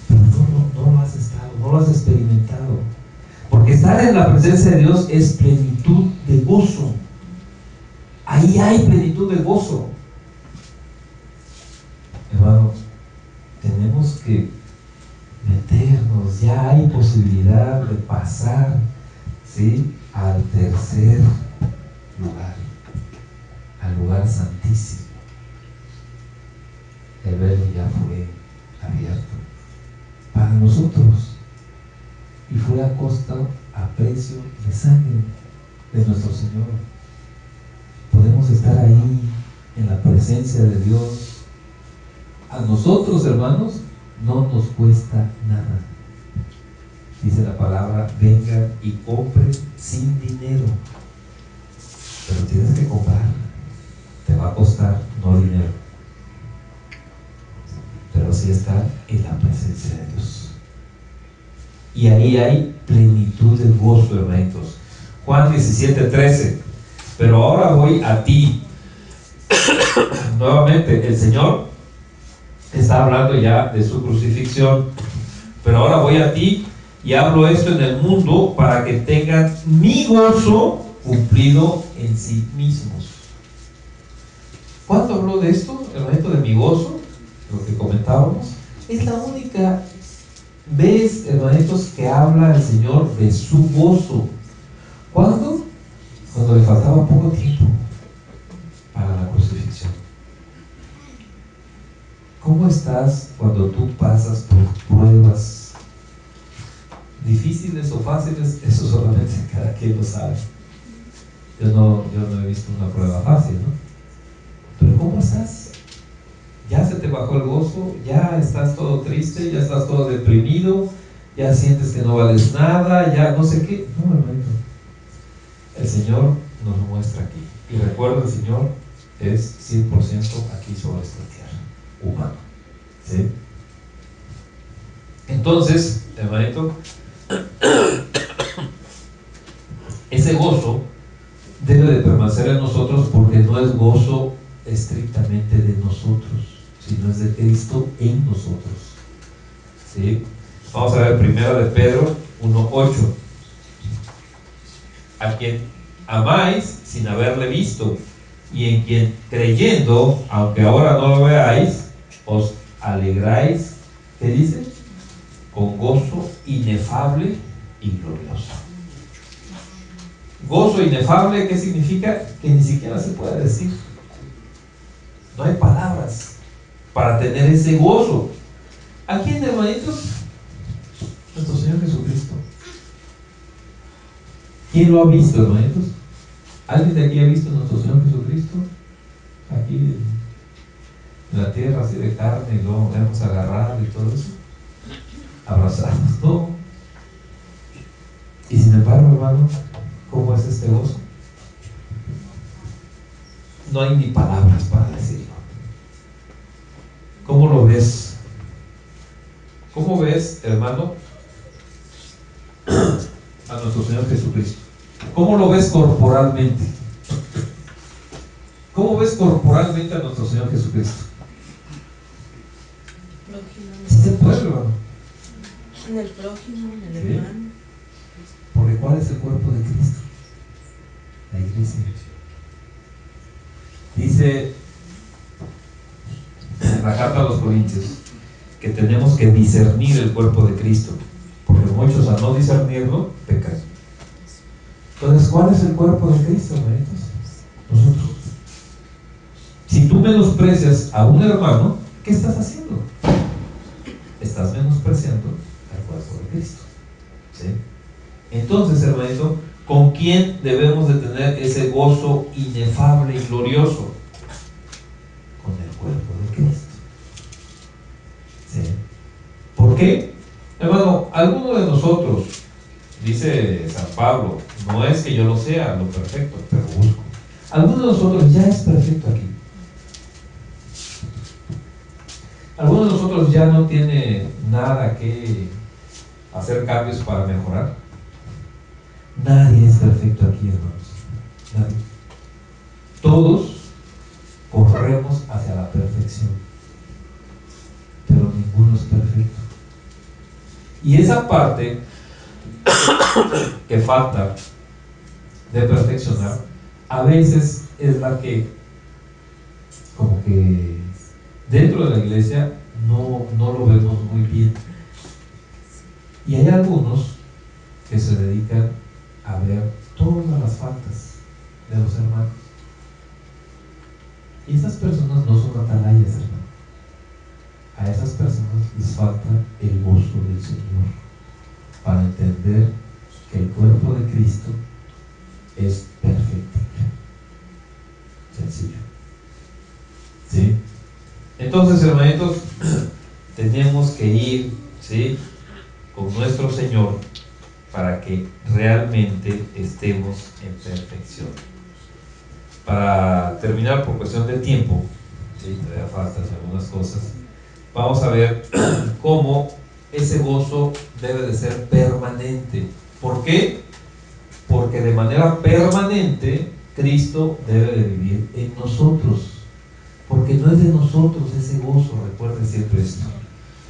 pero no lo has estado, no lo has experimentado. Porque estar en la presencia de Dios es plenitud de gozo. Ahí hay plenitud de gozo. Hermanos, tenemos que meternos, ya hay posibilidad de pasar, ¿sí?, al tercer lugar, al lugar santísimo. El velo ya fue abierto para nosotros y fue a costa, a precio de sangre de nuestro Señor. Podemos estar ahí en la presencia de Dios. A nosotros, hermanos, no nos cuesta nada. Dice la palabra, vengan y compren sin dinero. Pero tienes que comprar. Te va a costar, no dinero. Pero sí estar en la presencia de Dios. Y ahí hay plenitud del gozo, hermanitos. Juan 17:13. Pero ahora voy a ti. Nuevamente, el Señor está hablando ya de su crucifixión. Pero ahora voy a ti y hablo esto en el mundo para que tengan mi gozo cumplido en sí mismos. ¿Cuándo habló de esto? El momento de mi gozo, lo que comentábamos. Es la única vez, hermanitos, que habla el Señor de su gozo. ¿Cuándo? Cuando le faltaba poco tiempo para la crucifixión. ¿Cómo estás cuando tú pasas por pruebas difíciles o fáciles? Eso solamente cada quien lo sabe. Yo no he visto una prueba fácil, ¿no? Pero ¿cómo estás? Ya se te bajó el gozo, ya estás todo triste, ya estás todo deprimido, ya sientes que no vales nada, ya no sé qué. No, hermano. El Señor nos lo muestra aquí. Y recuerda, el Señor es 100% aquí sobre esta tierra, humano. ¿Sí? Entonces, hermanito, ese gozo debe de permanecer en nosotros, porque no es gozo estrictamente de nosotros, sino es de Cristo en nosotros. ¿Sí? Vamos a ver primero de Pedro 1:8. A quien amáis sin haberle visto, y en quien creyendo, aunque ahora no lo veáis, os alegráis, ¿qué dice? Con gozo inefable y glorioso. Gozo inefable, ¿qué significa? Que ni siquiera se puede decir. No hay palabras para tener ese gozo. ¿A quién, hermanitos? Nuestro Señor Jesucristo. ¿Quién lo ha visto, hermanitos? ¿Alguien de aquí ha visto a nuestro Señor Jesucristo? Aquí en la tierra, así de carne, y luego le hemos agarrado y todo eso. Abrazados, ¿no? Y sin embargo, hermano, ¿cómo es este gozo? No hay ni palabras para decirlo. ves, hermano, a nuestro Señor Jesucristo? ¿Cómo lo ves corporalmente? ¿Cómo ves corporalmente a nuestro Señor Jesucristo? Sí se puede, hermano. En el prójimo, en el ¿Sí? hermano. Porque ¿cuál es el cuerpo de Cristo? La iglesia. Dice en la carta a los Corintios que tenemos que discernir el cuerpo de Cristo, porque muchos al no discernirlo pecan. Entonces, ¿cuál es el cuerpo de Cristo, hermanitos? Nosotros. Si tú menosprecias a un hermano, ¿qué estás haciendo? Estás menospreciando al cuerpo de Cristo. ¿Sí? Entonces, hermanito, ¿con quién debemos de tener ese gozo inefable y glorioso? Con el cuerpo de Cristo. ¿Sí? ¿Por qué? Hermano, alguno de nosotros, dice San Pablo, no es que yo lo sea lo perfecto, pero busco. Alguno de nosotros ya es perfecto aquí. Alguno de nosotros ya no tiene nada que hacer cambios para mejorar. Nadie es perfecto aquí, hermanos. Nadie. Todos corremos hacia la perfección, pero ninguno es perfecto. Y esa parte que falta de perfeccionar, a veces es la que, como que dentro de la iglesia no lo vemos muy bien. Y hay algunos que se dedican a ver todas las faltas de los hermanos. Y esas personas no son atalayas, hermano. A esas personas les falta el gozo del Señor para entender que el cuerpo de Cristo es perfectible. Sencillo. ¿Sí? Entonces, hermanitos, tenemos que ir, ¿sí?, con nuestro Señor para que realmente estemos en perfección. Para terminar, por cuestión de tiempo, ¿sí?, todavía faltan algunas cosas, vamos a ver cómo ese gozo debe de ser permanente. ¿Por qué? Porque de manera permanente Cristo debe de vivir en nosotros, porque no es de nosotros ese gozo, recuerden siempre esto.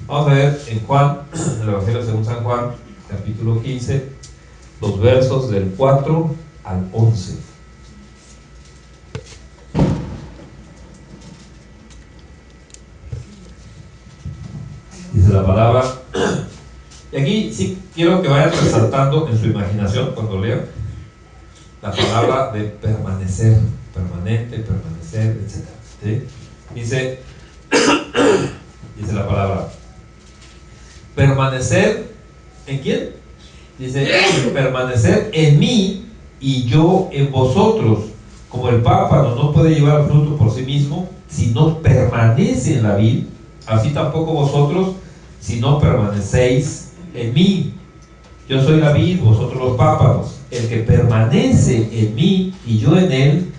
Vamos a ver en Juan, el Evangelio según San Juan, capítulo 15, los versos del 4 al 11. Dice la palabra, y aquí sí quiero que vayan resaltando en su imaginación cuando lean la palabra de permanecer, permanente, permanecer, etc. ¿Sí? Dice la palabra, permanecer ¿en quién? Dice, permanecer en mí y yo en vosotros. Como el pámpano no puede llevar fruto por sí mismo si no permanece en la vid, así tampoco vosotros si no permanecéis en mí. Yo soy la vid, vosotros los pámpanos. El que permanece en mí y yo en él,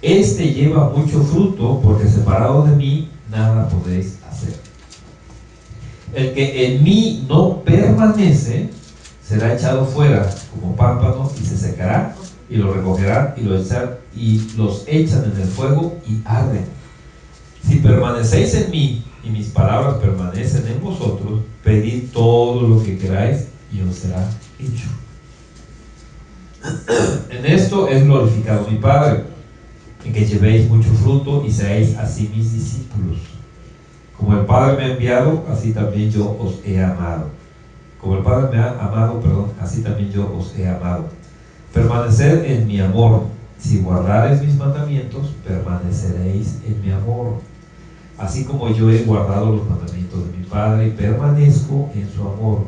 este lleva mucho fruto, porque separado de mí nada podéis hacer. El que en mí no permanece será echado fuera como pámpano y se secará, y lo recogerán y los echan en el fuego y arden. Si permanecéis en mí y mis palabras permanecen en vosotros, pedid todo lo que queráis y os será hecho. En esto es glorificado mi Padre, en que llevéis mucho fruto y seáis así mis discípulos. Como el Padre me ha enviado, así también yo os he amado. Como el Padre me ha amado, así también yo os he amado. Permaneced en mi amor. Si guardareis mis mandamientos, permaneceréis en mi amor. Así como yo he guardado los mandamientos de mi Padre y permanezco en su amor.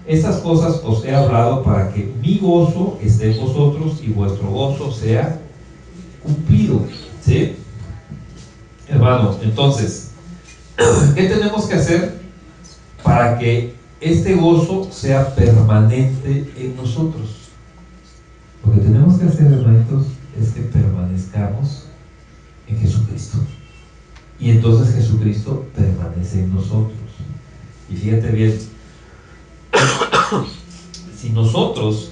Estas cosas os he hablado para que mi gozo esté en vosotros y vuestro gozo sea cumplido. ¿Sí? Hermano, entonces, ¿qué tenemos que hacer para que este gozo sea permanente en nosotros? Lo que tenemos que hacer, hermanitos, es que permanezcamos en Jesucristo. Y entonces Jesucristo permanece en nosotros. Y fíjate bien, Si nosotros,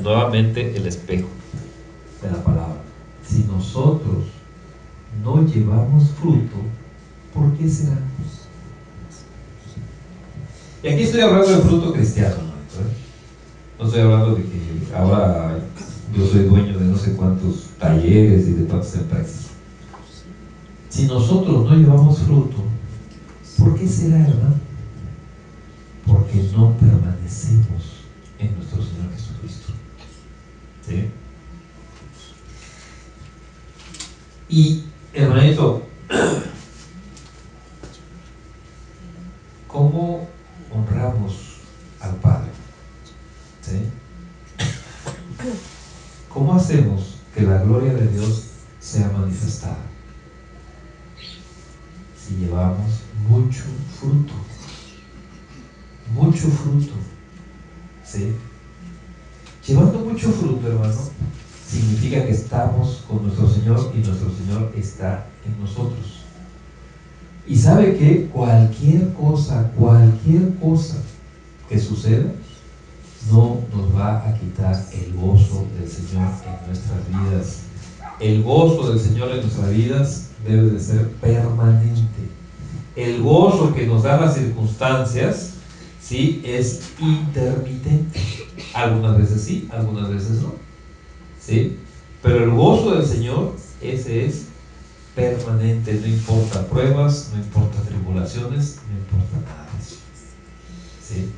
nuevamente el espejo de la palabra, si nosotros no llevamos fruto, ¿por qué será? Y aquí estoy hablando de fruto cristiano, ¿no? No estoy hablando de que ahora yo soy dueño de no sé cuántos talleres y de cuántas empresas. Si nosotros no llevamos fruto, ¿por qué será, hermano? Porque no permanecemos en nuestro Señor Jesucristo. ¿Sí? Y, hermanito, ¿cómo honramos al Padre? ¿Sí? ¿Cómo hacemos que la gloria de Dios sea manifestada? Si llevamos mucho fruto. Mucho fruto. ¿Sí? Llevando mucho fruto, hermano, significa que estamos con nuestro Señor y nuestro Señor está en nosotros. Y sabe que cualquier cosa que suceda, no nos va a quitar el gozo del Señor en nuestras vidas. El gozo del Señor en nuestras vidas debe de ser permanente. El gozo que nos dan las circunstancias, sí, es intermitente. Algunas veces sí, algunas veces no. ¿Sí? Pero el gozo del Señor, ese es permanente, no importa pruebas, no importa tribulaciones, no importa nada de eso. ¿Sí?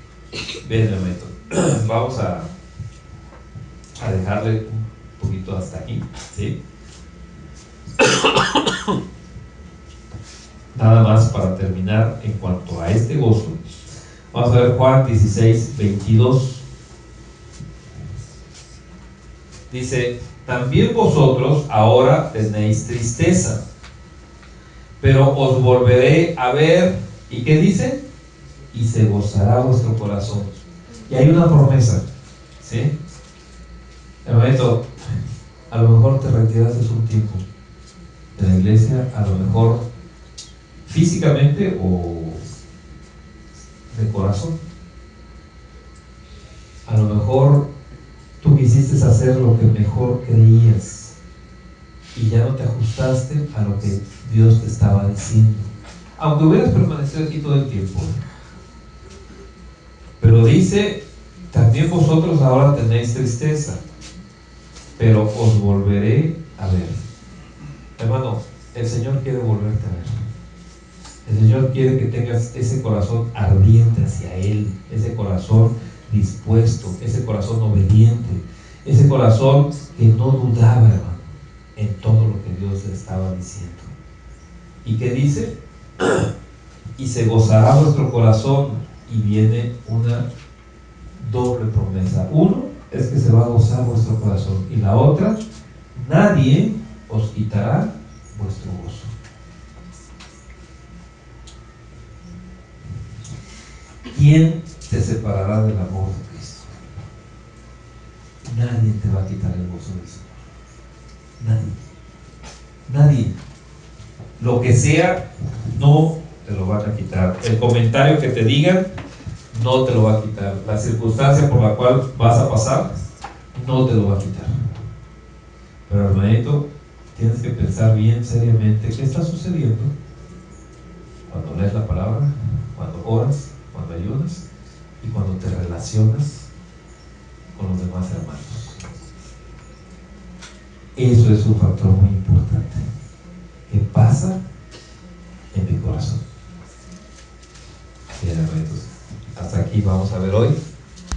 Bien, hermanito, vamos a dejarle un poquito hasta aquí. ¿Sí? Nada más para terminar en cuanto a este gozo. Vamos a ver Juan 16, 22. Dice: también vosotros ahora tenéis tristeza, pero os volveré a ver. ¿Y qué dice? Y se gozará vuestro corazón. Y hay una promesa, ¿sí? Hermanito, a lo mejor te retiraste un tiempo de la iglesia, a lo mejor físicamente o de corazón. A lo mejor tú quisiste hacer lo que mejor creías y ya no te ajustaste a lo que Dios te estaba diciendo, aunque hubieras permanecido aquí todo el tiempo. Pero dice: también vosotros ahora tenéis tristeza, pero os volveré a ver. Hermano, el Señor quiere volverte a ver. El Señor quiere que tengas ese corazón ardiente hacia Él, ese corazón dispuesto, ese corazón obediente, ese corazón que no dudaba, hermano, en todo lo que Dios le estaba diciendo. ¿Y qué dice? Y se gozará vuestro corazón. Y viene una doble promesa. Uno es que se va a gozar vuestro corazón, y la otra: nadie os quitará vuestro gozo. ¿Quién te separará del amor de Cristo? Nadie te va a quitar el gozo del Señor. Nadie. Lo que sea, no te lo van a quitar. El comentario que te digan, no te lo va a quitar. La circunstancia por la cual vas a pasar, no te lo va a quitar. Pero, hermanito, tienes que pensar bien seriamente qué está sucediendo cuando lees la palabra, cuando oras, cuando ayudas y cuando te relacionas con los demás hermanos. Eso es un factor muy importante. ¿Qué pasa en mi corazón? Bien, hermanitos, hasta aquí vamos a ver hoy.